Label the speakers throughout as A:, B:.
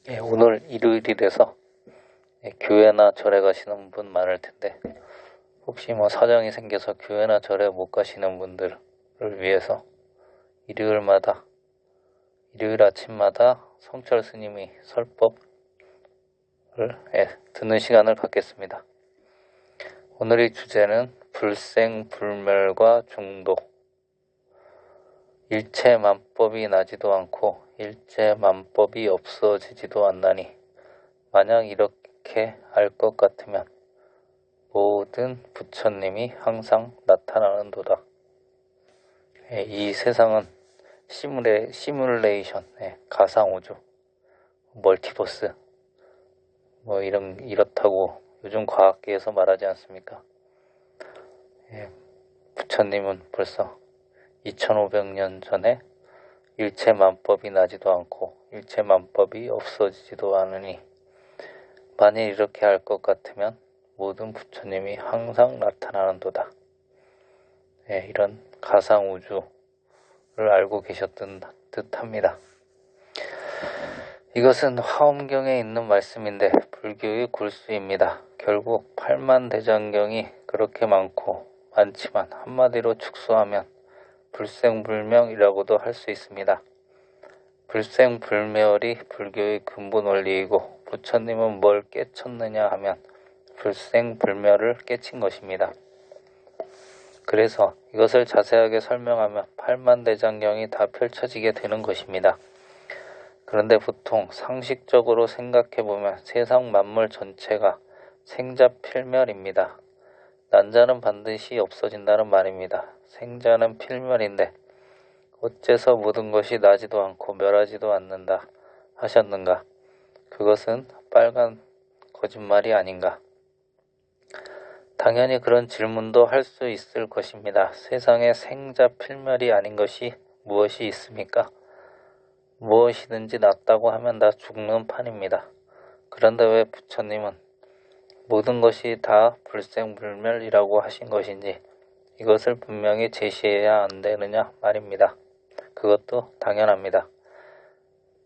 A: 오늘 일요일이라서 교회나 절에 가시는 분 많을 텐데 혹시 사정이 생겨서 교회나 절에 못 가시는 분들을 위해서 일요일 아침마다 성철 스님이 설법을 듣는 시간을 갖겠습니다. 오늘의 주제는 불생불멸과 중도. 일체만법이 나지도 않고 일체만법이 없어지지도 않나니 만약 이렇게 알 것 같으면 모든 부처님이 항상 나타나는도다. 이 세상은 시뮬레이션, 가상우주, 멀티버스 이렇다고 요즘 과학계에서 말하지 않습니까? 부처님은 벌써 2500년 전에 일체만법이 나지도 않고 일체만법이 없어지지도 않으니 만일 이렇게 할 것 같으면 모든 부처님이 항상 나타나는도다. 이런 가상우주를 알고 계셨던 듯합니다. 이것은 화엄경에 있는 말씀인데 불교의 골수입니다. 결국 팔만대장경이 그렇게 많지만 한마디로 축소하면 불생불명이라고도 할 수 있습니다. 불생불멸이 불교의 근본 원리이고 부처님은 뭘 깨쳤느냐 하면 불생불멸을 깨친 것입니다. 그래서 이것을 자세하게 설명하면 팔만대장경이 다 펼쳐지게 되는 것입니다. 그런데 보통 상식적으로 생각해보면 세상 만물 전체가 생자필멸입니다. 난자는 반드시 없어진다는 말입니다. 생자는 필멸인데 어째서 모든 것이 나지도 않고 멸하지도 않는다 하셨는가? 그것은 빨간 거짓말이 아닌가? 당연히 그런 질문도 할 수 있을 것입니다. 세상에 생자 필멸이 아닌 것이 무엇이 있습니까? 무엇이든지 낫다고 하면 다 죽는 판입니다. 그런데 왜 부처님은 모든 것이 다 불생불멸이라고 하신 것인지 이것을 분명히 제시해야 안 되느냐 말입니다. 그것도 당연합니다.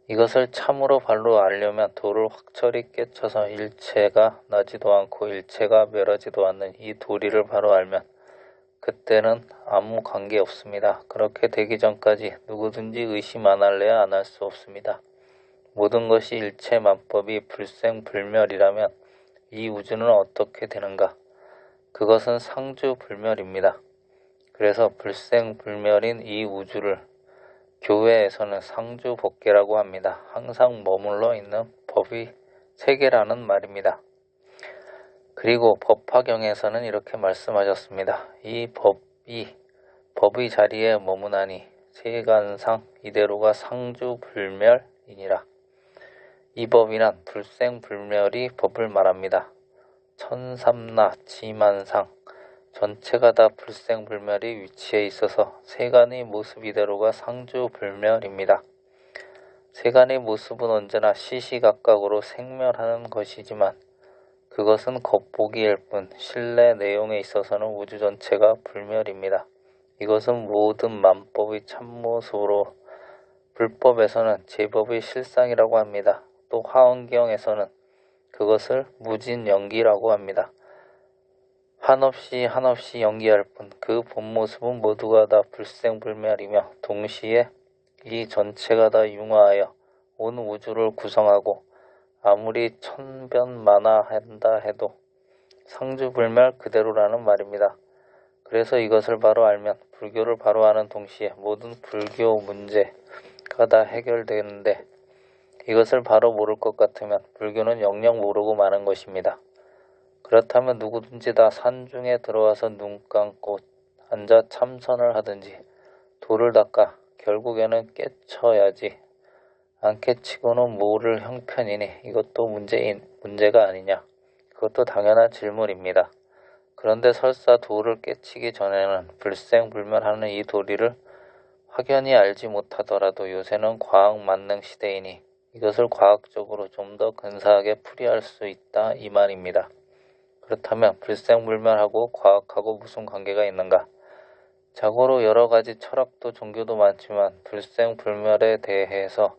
A: 이것을 참으로 발로 알려면 도를 확철히 깨쳐서 일체가 나지도 않고 일체가 멸하지도 않는 이 도리를 바로 알면 그때는 아무 관계 없습니다. 그렇게 되기 전까지 누구든지 의심 안 할래야 안 할 수 없습니다. 모든 것이 일체만법이 불생불멸이라면 이 우주는 어떻게 되는가? 그것은 상주불멸입니다. 그래서 불생불멸인 이 우주를 교회에서는 상주법계라고 합니다. 항상 머물러 있는 법이 세계라는 말입니다. 그리고 법화경에서는 이렇게 말씀하셨습니다. 이 법의 자리에 머무나니 세간상 이대로가 상주불멸이니라. 이 법이란 불생불멸이 법을 말합니다. 천삼나 지만상 전체가 다 불생불멸이 위치해 있어서 세간의 모습 이대로가 상주불멸입니다. 세간의 모습은 언제나 시시각각으로 생멸하는 것이지만 그것은 겉보기일 뿐 실내 내용에 있어서는 우주 전체가 불멸입니다. 이것은 모든 만법의 참모소로 불법에서는 제법의 실상이라고 합니다. 또 화엄경에서는 그것을 무진연기라고 합니다. 한없이 연기할 뿐 그 본모습은 모두가 다 불생불멸이며 동시에 이 전체가 다 융화하여 온 우주를 구성하고 아무리 천변만화한다 해도 상주불멸 그대로라는 말입니다. 그래서 이것을 바로 알면 불교를 바로 아는 동시에 모든 불교 문제가 다 해결되는데 이것을 바로 모를 것 같으면 불교는 영영 모르고 마는 것입니다. 그렇다면 누구든지 다 산중에 들어와서 눈 감고 앉아 참선을 하든지 도를 닦아 결국에는 깨쳐야지 안 깨치고는 모를 형편이니 이것도 문제가 아니냐. 그것도 당연한 질문입니다. 그런데 설사 도를 깨치기 전에는 불생불멸하는 이 도리를 확연히 알지 못하더라도 요새는 과학 만능 시대이니 이것을 과학적으로 좀 더 근사하게 풀이할 수 있다 이 말입니다. 그렇다면 불생불멸하고 과학하고 무슨 관계가 있는가? 자고로 여러 가지 철학도 종교도 많지만 불생불멸에 대해서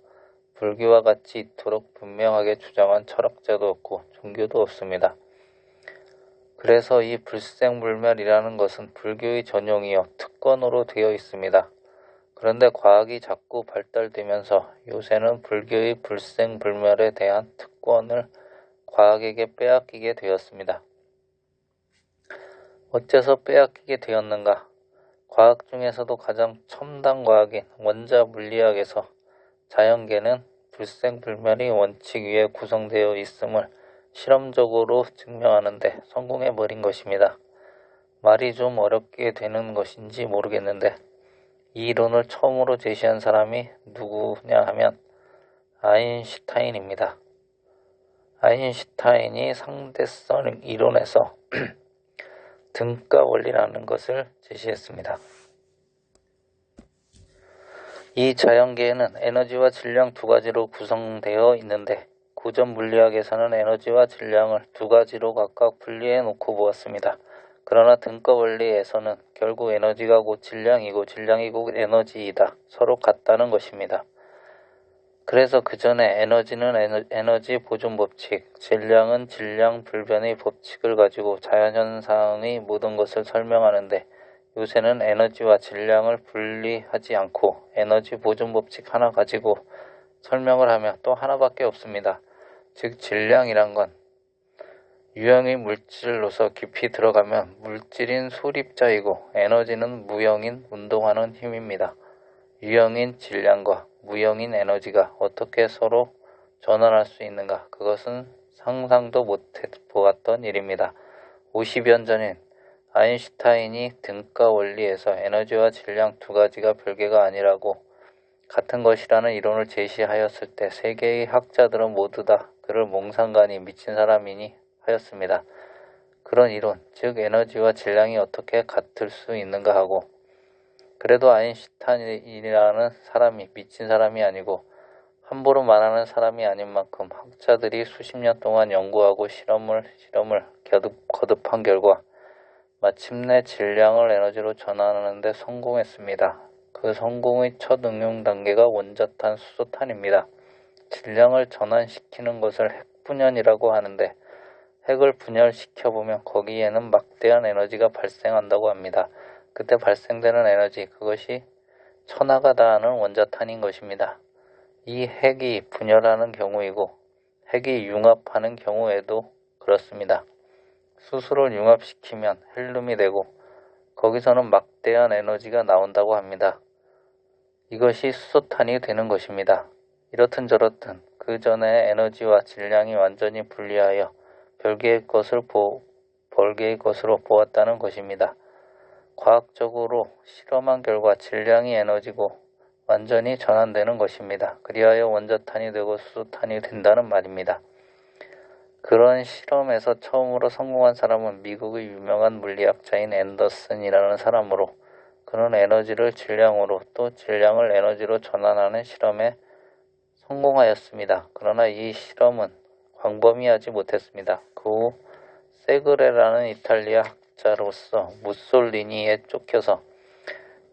A: 불교와 같이 이토록 분명하게 주장한 철학자도 없고 종교도 없습니다. 그래서 이 불생불멸이라는 것은 불교의 전용이요 특권으로 되어 있습니다. 그런데 과학이 자꾸 발달되면서 요새는 불교의 불생불멸에 대한 특권을 과학에게 빼앗기게 되었습니다. 어째서 빼앗기게 되었는가? 과학 중에서도 가장 첨단 과학인 원자 물리학에서 자연계는 불생불멸의 원칙 위에 구성되어 있음을 실험적으로 증명하는데 성공해버린 것입니다. 말이 좀 어렵게 되는 것인지 모르겠는데 이 이론을 처음으로 제시한 사람이 누구냐 하면 아인슈타인입니다. 아인슈타인이 상대성 이론에서 등가 원리라는 것을 제시했습니다. 이 자연계에는 에너지와 질량 두 가지로 구성되어 있는데 고전 물리학에서는 에너지와 질량을 두 가지로 각각 분리해 놓고 보았습니다. 그러나 등가 원리에서는 결국 에너지가 곧 질량이고 질량이 곧 에너지이다. 서로 같다는 것입니다. 그래서 그 전에 에너지는 에너지 보존 법칙, 질량은 질량 불변의 법칙을 가지고 자연현상의 모든 것을 설명하는데 요새는 에너지와 질량을 분리하지 않고 에너지 보존 법칙 하나 가지고 설명을 하며 또 하나밖에 없습니다. 즉 질량이란 건 유형의 물질로서 깊이 들어가면 물질인 소립자이고 에너지는 무형인 운동하는 힘입니다. 유형인 질량과 무형인 에너지가 어떻게 서로 전환할 수 있는가? 그것은 상상도 못해 보았던 일입니다. 50여 년 전인 아인슈타인이 등가 원리에서 에너지와 질량 두 가지가 별개가 아니라고 같은 것이라는 이론을 제시하였을 때 세계의 학자들은 모두 다 그를 몽상가니 미친 사람이니 하였습니다. 그런 이론, 즉 에너지와 질량이 어떻게 같을 수 있는가 하고 그래도 아인슈타인이라는 사람이 미친 사람이 아니고 함부로 말하는 사람이 아닌 만큼 학자들이 수십 년 동안 연구하고 실험을 거듭한 결과 마침내 질량을 에너지로 전환하는 데 성공했습니다. 그 성공의 첫 응용 단계가 원자탄, 수소탄입니다. 질량을 전환시키는 것을 핵분열이라고 하는데 핵을 분열시켜보면 거기에는 막대한 에너지가 발생한다고 합니다. 그때 발생되는 에너지, 그것이 천하가 다하는 원자탄인 것입니다. 이 핵이 분열하는 경우이고 핵이 융합하는 경우에도 그렇습니다. 수소를 융합시키면 헬륨이 되고 거기서는 막대한 에너지가 나온다고 합니다. 이것이 수소탄이 되는 것입니다. 이렇든 저렇든 그 전에 에너지와 질량이 완전히 분리하여 별개의 것으로 보았다는 것입니다. 과학적으로 실험한 결과 질량이 에너지고 완전히 전환되는 것입니다. 그리하여 원자탄이 되고 수소탄이 된다는 말입니다. 그런 실험에서 처음으로 성공한 사람은 미국의 유명한 물리학자인 앤더슨이라는 사람으로 그는 에너지를 질량으로 또 질량을 에너지로 전환하는 실험에 성공하였습니다. 그러나 이 실험은 광범위하지 못했습니다. 그 후 세그레라는 이탈리아 학자로서 무솔리니에 쫓겨서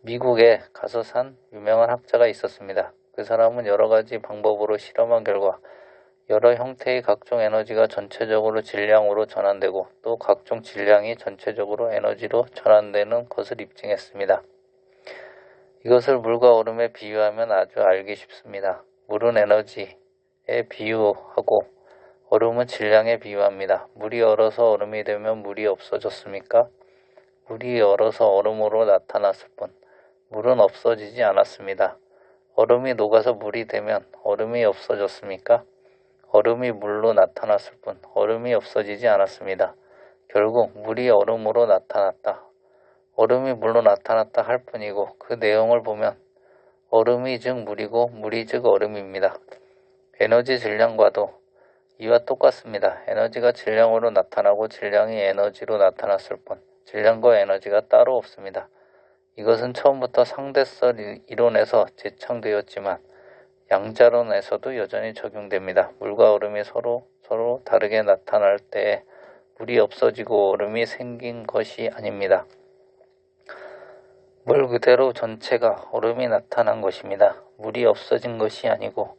A: 미국에 가서 산 유명한 학자가 있었습니다. 그 사람은 여러 가지 방법으로 실험한 결과 여러 형태의 각종 에너지가 전체적으로 질량으로 전환되고 또 각종 질량이 전체적으로 에너지로 전환되는 것을 입증했습니다. 이것을 물과 얼음에 비유하면 아주 알기 쉽습니다. 물은 에너지에 비유하고 얼음은 질량에 비유합니다. 물이 얼어서 얼음이 되면 물이 없어졌습니까? 물이 얼어서 얼음으로 나타났을 뿐 물은 없어지지 않았습니다. 얼음이 녹아서 물이 되면 얼음이 없어졌습니까? 얼음이 물로 나타났을 뿐 얼음이 없어지지 않았습니다. 결국 물이 얼음으로 나타났다. 얼음이 물로 나타났다 할 뿐이고 그 내용을 보면 얼음이 즉 물이고 물이 즉 얼음입니다. 에너지 질량과도 이와 똑같습니다. 에너지가 질량으로 나타나고 질량이 에너지로 나타났을 뿐 질량과 에너지가 따로 없습니다. 이것은 처음부터 상대성 이론에서 제창되었지만 양자론에서도 여전히 적용됩니다. 물과 얼음이 서로 다르게 나타날 때에 물이 없어지고 얼음이 생긴 것이 아닙니다. 물 그대로 전체가 얼음이 나타난 것입니다. 물이 없어진 것이 아니고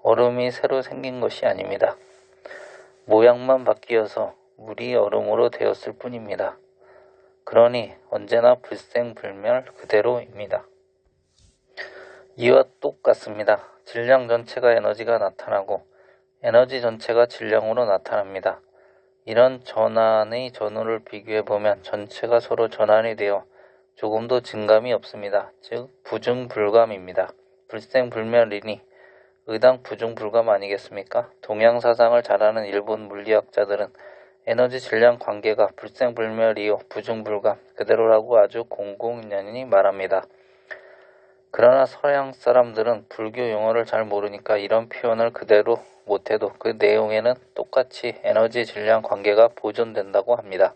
A: 얼음이 새로 생긴 것이 아닙니다. 모양만 바뀌어서 물이 얼음으로 되었을 뿐입니다. 그러니 언제나 불생불멸 그대로입니다. 이와 똑같습니다. 질량 전체가 에너지가 나타나고 에너지 전체가 질량으로 나타납니다. 이런 전환의 전후를 비교해보면 전체가 서로 전환이 되어 조금도 증감이 없습니다. 즉 부중불감입니다. 불생불멸이니 의당 부중불감 아니겠습니까? 동양사상을 잘 아는 일본 물리학자들은 에너지 질량 관계가 불생불멸이요 부중불감 그대로라고 아주 공공연히 말합니다. 그러나 서양 사람들은 불교 용어를 잘 모르니까 이런 표현을 그대로 못해도 그 내용에는 똑같이 에너지 질량 관계가 보존된다고 합니다.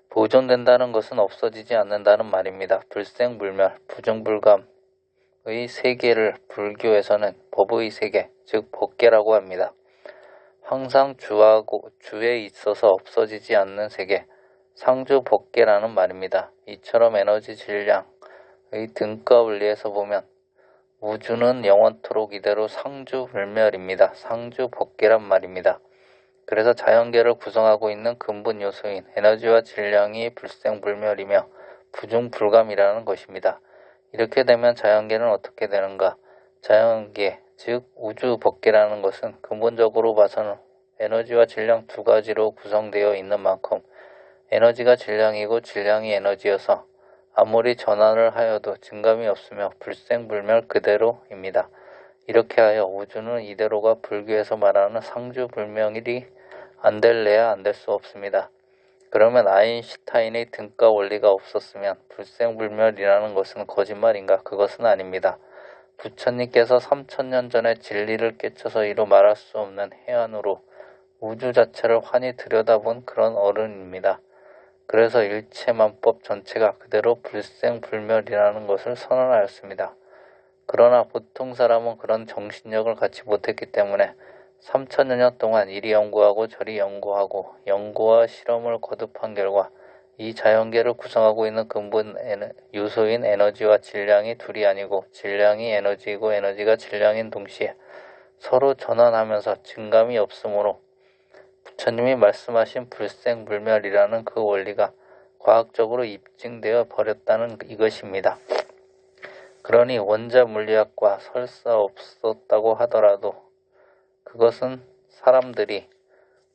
A: 보존된다는 것은 없어지지 않는다는 말입니다. 불생불멸, 부중불감의 세계를 불교에서는 법의 세계, 즉 법계라고 합니다. 항상 주에 있어서 없어지지 않는 세계, 상주법계라는 말입니다. 이처럼 에너지 질량의 등가 원리에서 보면 우주는 영원토록 이대로 상주불멸입니다. 상주법계란 말입니다. 그래서 자연계를 구성하고 있는 근본 요소인 에너지와 질량이 불생불멸이며 부중불감이라는 것입니다. 이렇게 되면 자연계는 어떻게 되는가? 자연계, 즉 우주법계라는 것은 근본적으로 봐서는 에너지와 질량 두 가지로 구성되어 있는 만큼 에너지가 질량이고 질량이 에너지여서 아무리 전환을 하여도 증감이 없으며 불생불멸 그대로입니다. 이렇게 하여 우주는 이대로가 불교에서 말하는 상주불명일이 안 될래야 안 될 수 없습니다. 그러면 아인슈타인의 등가 원리가 없었으면 불생불멸이라는 것은 거짓말인가? 그것은 아닙니다. 부처님께서 3000년 전에 진리를 깨쳐서 이루 말할 수 없는 해안으로 우주 자체를 환히 들여다본 그런 어른입니다. 그래서 일체만법 전체가 그대로 불생불멸이라는 것을 선언하였습니다. 그러나 보통 사람은 그런 정신력을 갖지 못했기 때문에 3000여 년 동안 이리 연구하고 저리 연구하고 연구와 실험을 거듭한 결과 이 자연계를 구성하고 있는 근본 요소인 에너지와 질량이 둘이 아니고 질량이 에너지이고 에너지가 질량인 동시에 서로 전환하면서 증감이 없으므로 부처님이 말씀하신 불생불멸이라는 그 원리가 과학적으로 입증되어 버렸다는 이것입니다. 그러니 원자 물리학과 설사 없었다고 하더라도 그것은 사람들이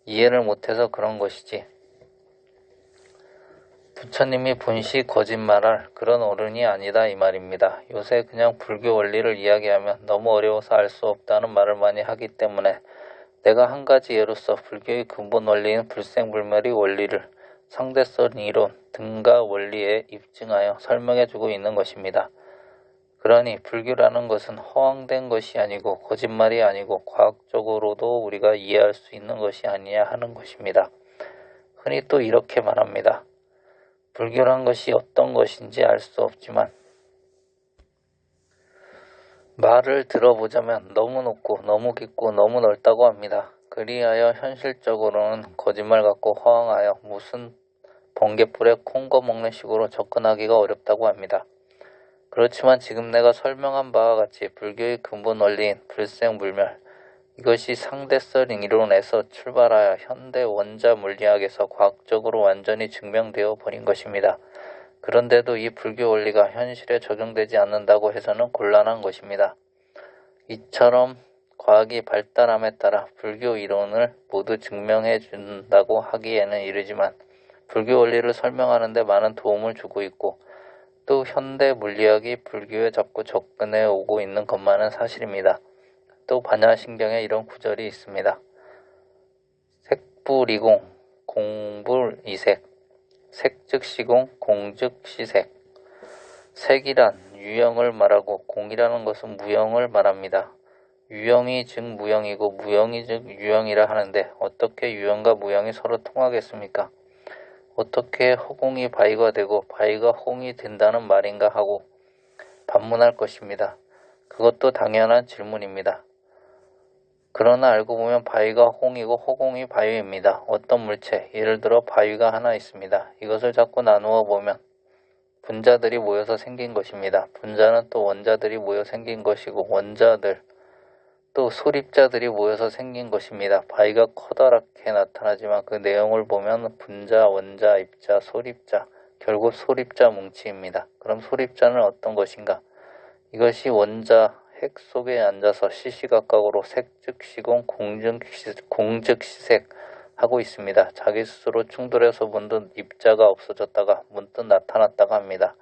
A: 이해를 못해서 그런 것이지 부처님이 분시 거짓말할 그런 어른이 아니다 이 말입니다. 요새 그냥 불교 원리를 이야기하면 너무 어려워서 알 수 없다는 말을 많이 하기 때문에 내가 한 가지 예로서 불교의 근본 원리인 불생불멸의 원리를 상대성 이론 등가 원리에 입증하여 설명해주고 있는 것입니다. 그러니 불교라는 것은 허황된 것이 아니고 거짓말이 아니고 과학적으로도 우리가 이해할 수 있는 것이 아니냐 하는 것입니다. 흔히 또 이렇게 말합니다. 불교란 것이 어떤 것인지 알 수 없지만 말을 들어보자면 너무 높고 너무 깊고 너무 넓다고 합니다. 그리하여 현실적으로는 거짓말 같고 허황하여 무슨 번갯불에 콩거 먹는 식으로 접근하기가 어렵다고 합니다. 그렇지만 지금 내가 설명한 바와 같이 불교의 근본 원리인 불생불멸, 이것이 상대성 이론에서 출발하여 현대 원자 물리학에서 과학적으로 완전히 증명되어 버린 것입니다. 그런데도 이 불교 원리가 현실에 적용되지 않는다고 해서는 곤란한 것입니다. 이처럼 과학이 발달함에 따라 불교 이론을 모두 증명해 준다고 하기에는 이르지만 불교 원리를 설명하는 데 많은 도움을 주고 있고 또 현대 물리학이 불교에 자꾸 접근해 오고 있는 것만은 사실입니다. 또 반야신경에 이런 구절이 있습니다. 색불이공, 공불이색, 색즉 시공, 공즉 시색. 색이란 유형을 말하고 공이라는 것은 무형을 말합니다. 유형이 즉 무형이고 무형이 즉 유형이라 하는데 어떻게 유형과 무형이 서로 통하겠습니까? 어떻게 허공이 바위가 되고 바위가 홍이 된다는 말인가 하고 반문할 것입니다. 그것도 당연한 질문입니다. 그러나 알고 보면 바위가 홍이고 허공이 바위입니다. 어떤 물체, 예를 들어 바위가 하나 있습니다. 이것을 자꾸 나누어 보면 분자들이 모여서 생긴 것입니다. 분자는 또 원자들이 모여 생긴 것이고 원자들, 또 소립자들이 모여서 생긴 것입니다. 바위가 커다랗게 나타나지만 그 내용을 보면 분자, 원자, 입자, 소립자, 결국 소립자 뭉치입니다. 그럼 소립자는 어떤 것인가? 이것이 원자 핵 속에 앉아서 시시각각으로 색즉시공 공즉시색 하고 있습니다. 자기 스스로 충돌해서 문득 입자가 없어졌다가 문득 나타났다가 합니다.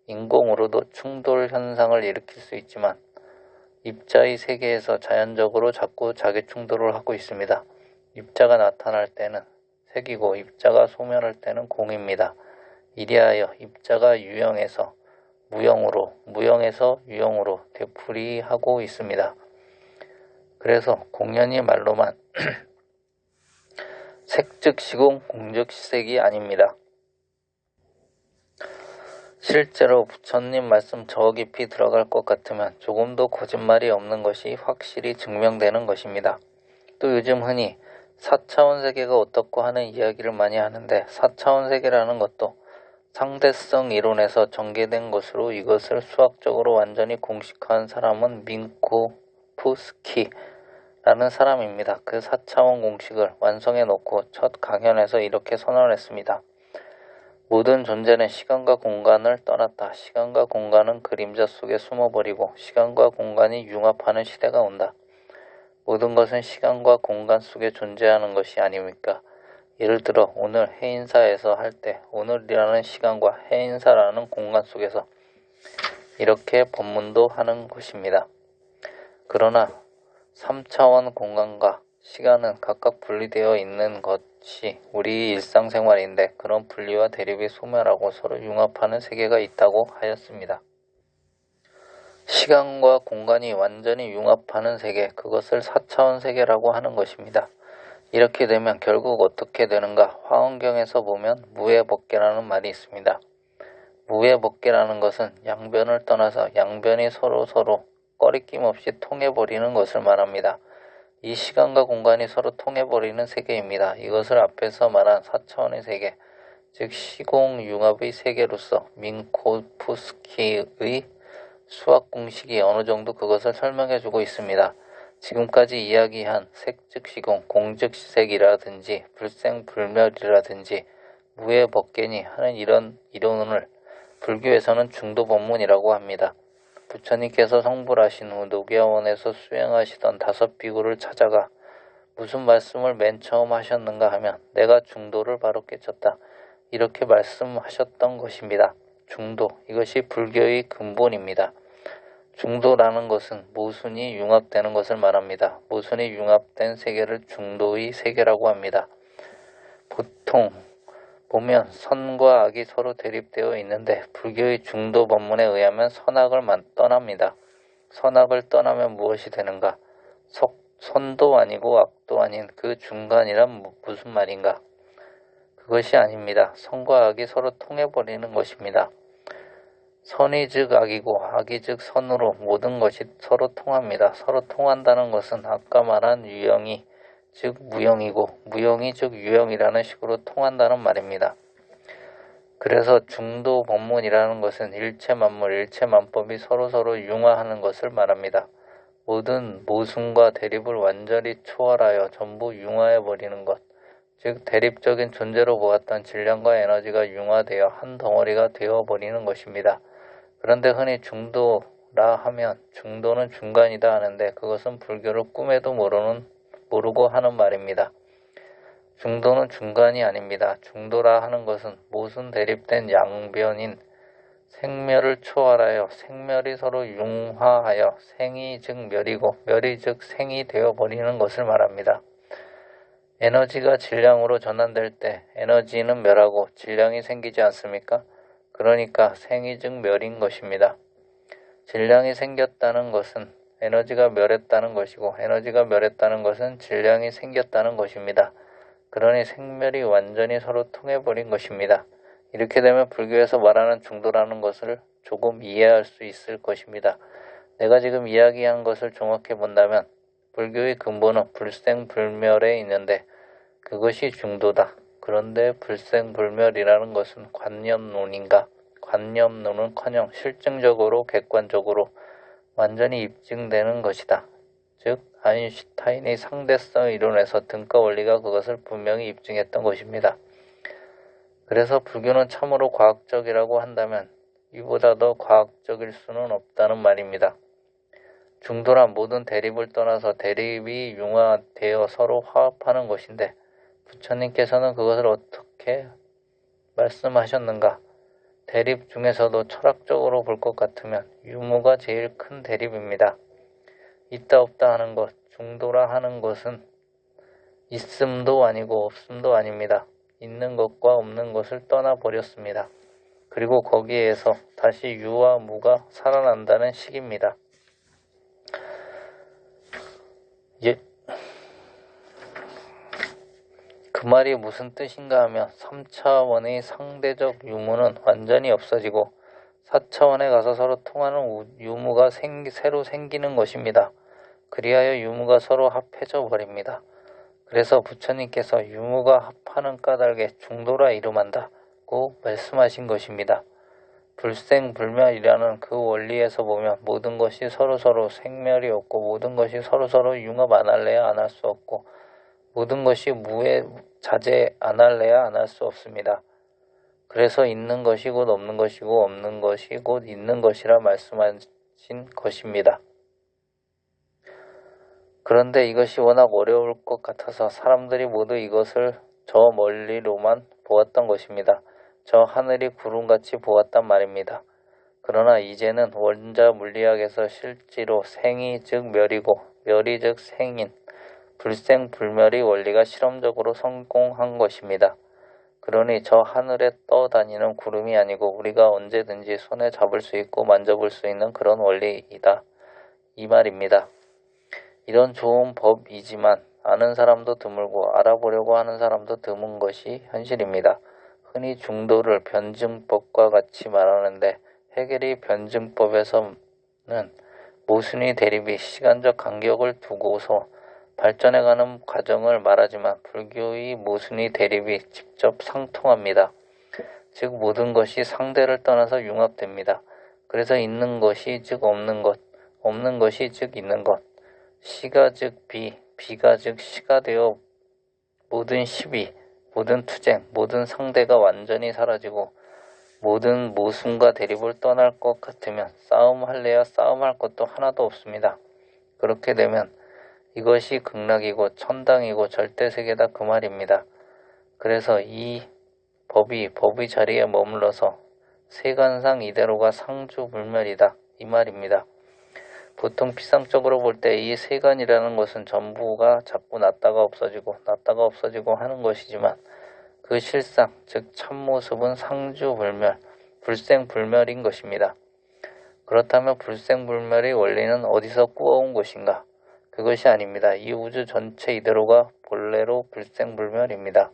A: 인공으로도 충돌 현상을 일으킬 수 있지만 입자의 세계에서 자연적으로 자꾸 자기 충돌을 하고 있습니다. 입자가 나타날 때는 색이고 입자가 소멸할 때는 공입니다. 이리하여 입자가 유형에서 무형으로, 무형에서 유형으로 되풀이하고 있습니다. 그래서 공연히 말로만 색즉시공 공즉시색이 아닙니다. 실제로 부처님 말씀 저 깊이 들어갈 것 같으면 조금도 거짓말이 없는 것이 확실히 증명되는 것입니다. 또 요즘 흔히 4차원 세계가 어떻고 하는 이야기를 많이 하는데 4차원 세계라는 것도 상대성 이론에서 전개된 것으로 이것을 수학적으로 완전히 공식화한 사람은 민코프스키라는 사람입니다. 그 4차원 공식을 완성해 놓고 첫 강연에서 이렇게 선언했습니다. 모든 존재는 시간과 공간을 떠났다. 시간과 공간은 그림자 속에 숨어버리고 시간과 공간이 융합하는 시대가 온다. 모든 것은 시간과 공간 속에 존재하는 것이 아닙니까? 예를 들어 오늘 해인사에서 할 때 오늘이라는 시간과 해인사라는 공간 속에서 이렇게 법문도 하는 것입니다. 그러나 3차원 공간과 시간은 각각 분리되어 있는 것이 우리 일상생활인데 그런 분리와 대립이 소멸하고 서로 융합하는 세계가 있다고 하였습니다. 시간과 공간이 완전히 융합하는 세계, 그것을 4차원 세계라고 하는 것입니다. 이렇게 되면 결국 어떻게 되는가? 화엄경에서 보면 무해법계라는 말이 있습니다. 무해법계라는 것은 양변을 떠나서 양변이 서로 꺼리낌 없이 통해버리는 것을 말합니다. 이 시간과 공간이 서로 통해버리는 세계입니다. 이것을 앞에서 말한 4차원의 세계, 즉 시공융합의 세계로서 민코프스키의 수학 공식이 어느 정도 그것을 설명해주고 있습니다. 지금까지 이야기한 색즉시공, 공즉시색이라든지 불생불멸이라든지 무해법계니 하는 이런 이론을 불교에서는 중도법문이라고 합니다. 부처님께서 성불하신 후 녹야원에서 수행하시던 5비구를 찾아가 무슨 말씀을 맨 처음 하셨는가 하면 내가 중도를 바로 깨쳤다. 이렇게 말씀하셨던 것입니다. 중도, 이것이 불교의 근본입니다. 중도라는 것은 모순이 융합되는 것을 말합니다. 모순이 융합된 세계를 중도의 세계라고 합니다. 보통 보면 선과 악이 서로 대립되어 있는데 불교의 중도 법문에 의하면 선악을 떠납니다. 선악을 떠나면 무엇이 되는가? 선도 아니고 악도 아닌 그 중간이란 무슨 말인가? 그것이 아닙니다. 선과 악이 서로 통해버리는 것입니다. 선이 즉 악이고 악이 즉 선으로 모든 것이 서로 통합니다. 서로 통한다는 것은 아까 말한 유형이 즉 무형이고 무형이 즉 유형이라는 식으로 통한다는 말입니다. 그래서 중도 법문이라는 것은 일체만물, 일체만법이 서로 융화하는 것을 말합니다. 모든 모순과 대립을 완전히 초월하여 전부 융화해버리는 것, 즉 대립적인 존재로 보았던 질량과 에너지가 융화되어 한 덩어리가 되어버리는 것입니다. 그런데 흔히 중도라 하면 중도는 중간이다 하는데 그것은 불교를 꿈에도 모르고 하는 말입니다. 중도는 중간이 아닙니다. 중도라 하는 것은 모순 대립된 양변인 생멸을 초월하여 생멸이 서로 융화하여 생이 즉 멸이고 멸이 즉 생이 되어버리는 것을 말합니다. 에너지가 질량으로 전환될 때 에너지는 멸하고 질량이 생기지 않습니까? 그러니까 생이 즉 멸인 것입니다. 질량이 생겼다는 것은 에너지가 멸했다는 것이고 에너지가 멸했다는 것은 질량이 생겼다는 것입니다. 그러니 생멸이 완전히 서로 통해버린 것입니다. 이렇게 되면 불교에서 말하는 중도라는 것을 조금 이해할 수 있을 것입니다. 내가 지금 이야기한 것을 종합해 본다면 불교의 근본은 불생불멸에 있는데 그것이 중도다. 그런데 불생불멸이라는 것은 관념론인가? 관념론은커녕 실증적으로 객관적으로 완전히 입증되는 것이다. 즉 아인슈타인의 상대성 이론에서 등가 원리가 그것을 분명히 입증했던 것입니다. 그래서 불교는 참으로 과학적이라고 한다면 이보다 더 과학적일 수는 없다는 말입니다. 중도란 모든 대립을 떠나서 대립이 융화되어 서로 화합하는 것인데 부처님께서는 그것을 어떻게 말씀하셨는가? 대립 중에서도 철학적으로 볼 것 같으면 유무가 제일 큰 대립입니다. 있다 없다 하는 것, 중도라 하는 것은 있음도 아니고 없음도 아닙니다. 있는 것과 없는 것을 떠나버렸습니다. 그리고 거기에서 다시 유와 무가 살아난다는 식입니다. 그 말이 무슨 뜻인가 하면 3차원의 상대적 유무는 완전히 없어지고 4차원에 가서 서로 통하는 유무가 새로 생기는 것입니다. 그리하여 유무가 서로 합해져 버립니다. 그래서 부처님께서 유무가 합하는 까닭에 중도라 이름한다고 말씀하신 것입니다. 불생불멸이라는 그 원리에서 보면 모든 것이 서로서로 생멸이 없고 모든 것이 서로서로 융합 안 할래야 안 할 수 없고 모든 것이 무에 자제 안 할래야 안 할 수 없습니다. 그래서 있는 것이 곧 없는 것이고 없는 것이 곧 있는 것이라 말씀하신 것입니다. 그런데 이것이 워낙 어려울 것 같아서 사람들이 모두 이것을 저 멀리로만 보았던 것입니다. 저 하늘이 구름같이 보았단 말입니다. 그러나 이제는 원자 물리학에서 실제로 생이 즉 멸이고 멸이 즉 생인 불생불멸의 원리가 실험적으로 성공한 것입니다. 그러니 저 하늘에 떠다니는 구름이 아니고 우리가 언제든지 손에 잡을 수 있고 만져볼 수 있는 그런 원리이다. 이 말입니다. 이런 좋은 법이지만 아는 사람도 드물고 알아보려고 하는 사람도 드문 것이 현실입니다. 흔히 중도를 변증법과 같이 말하는데 해겔이 변증법에서는 모순의 대립이 시간적 간격을 두고서 발전해가는 과정을 말하지만 불교의 모순의 대립이 직접 상통합니다. 즉 모든 것이 상대를 떠나서 융합됩니다. 그래서 있는 것이 즉 없는 것, 없는 것이 즉 있는 것, 시가 즉 비, 비가 즉 시가 되어 모든 시비, 모든 투쟁, 모든 상대가 완전히 사라지고 모든 모순과 대립을 떠날 것 같으면 싸움할래야 싸움할 것도 하나도 없습니다. 그렇게 되면 이것이 극락이고 천당이고 절대세계다 그 말입니다. 그래서 이 법의 자리에 머물러서 세간상 이대로가 상주불멸이다 이 말입니다. 보통 피상적으로 볼 때 이 세간이라는 것은 전부가 자꾸 났다가 없어지고 하는 것이지만 그 실상 즉 참모습은 상주불멸, 불생불멸인 것입니다. 그렇다면 불생불멸의 원리는 어디서 꾸어온 것인가? 그것이 아닙니다. 이 우주 전체 이대로가 본래로 불생불멸입니다.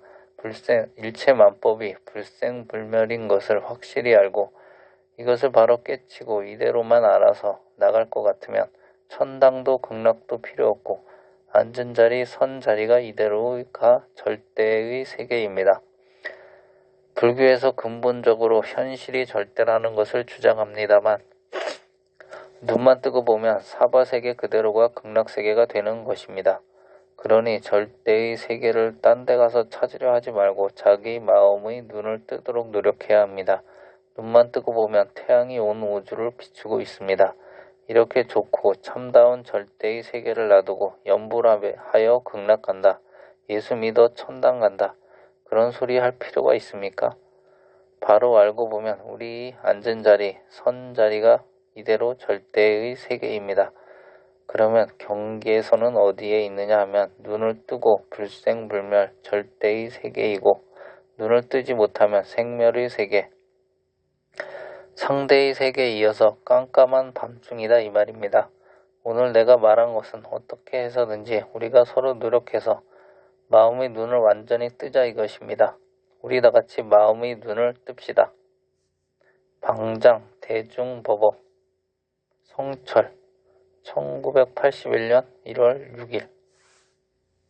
A: 일체만법이 불생불멸인 것을 확실히 알고 이것을 바로 깨치고 이대로만 알아서 나갈 것 같으면 천당도 극락도 필요 없고 앉은 자리 선 자리가 이대로가 절대의 세계입니다. 불교에서 근본적으로 현실이 절대라는 것을 주장합니다만 눈만 뜨고 보면 사바세계 그대로가 극락세계가 되는 것입니다. 그러니 절대의 세계를 딴 데 가서 찾으려 하지 말고 자기 마음의 눈을 뜨도록 노력해야 합니다. 눈만 뜨고 보면 태양이 온 우주를 비추고 있습니다. 이렇게 좋고 참다운 절대의 세계를 놔두고 염불하여 극락 간다. 예수 믿어 천당 간다. 그런 소리 할 필요가 있습니까? 바로 알고 보면 우리 앉은 자리, 선 자리가 이대로 절대의 세계입니다. 그러면 경계선은 어디에 있느냐 하면 눈을 뜨고 불생불멸 절대의 세계이고 눈을 뜨지 못하면 생멸의 세계, 상대의 세계에 이어서 깜깜한 밤중이다 이 말입니다. 오늘 내가 말한 것은 어떻게 해서든지 우리가 서로 노력해서 마음의 눈을 완전히 뜨자 이것입니다. 우리 다같이 마음의 눈을 뜹시다. 방장 대중법업 성철 1981년 1월 6일